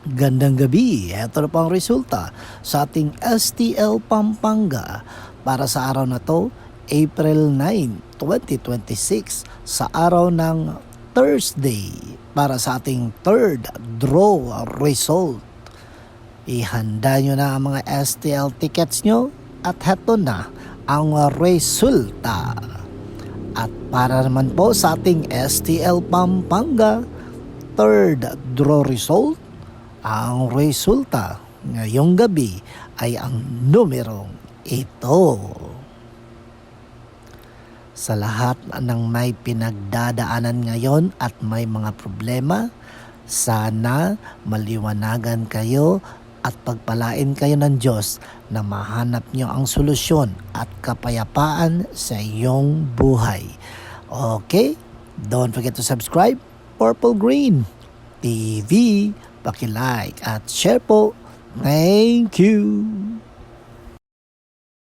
Gandang gabi, eto na po ang resulta sa ating STL Pampanga para sa araw na to, April 9, 2026, sa araw ng Thursday para sa ating third draw result. Ihanda nyo na ang mga STL tickets nyo at heto na ang resulta. At para naman po sa ating STL Pampanga third draw result, ang resulta ngayong gabi ay ang numerong ito. Sa lahat ng may pinagdadaanan ngayon at may mga problema, sana maliwanagan kayo at pagpalain kayo ng Diyos na mahanap nyo ang solusyon at kapayapaan sa iyong buhay. Okay? Don't forget to subscribe, Purple Green TV. Paki-like at share po. Thank you!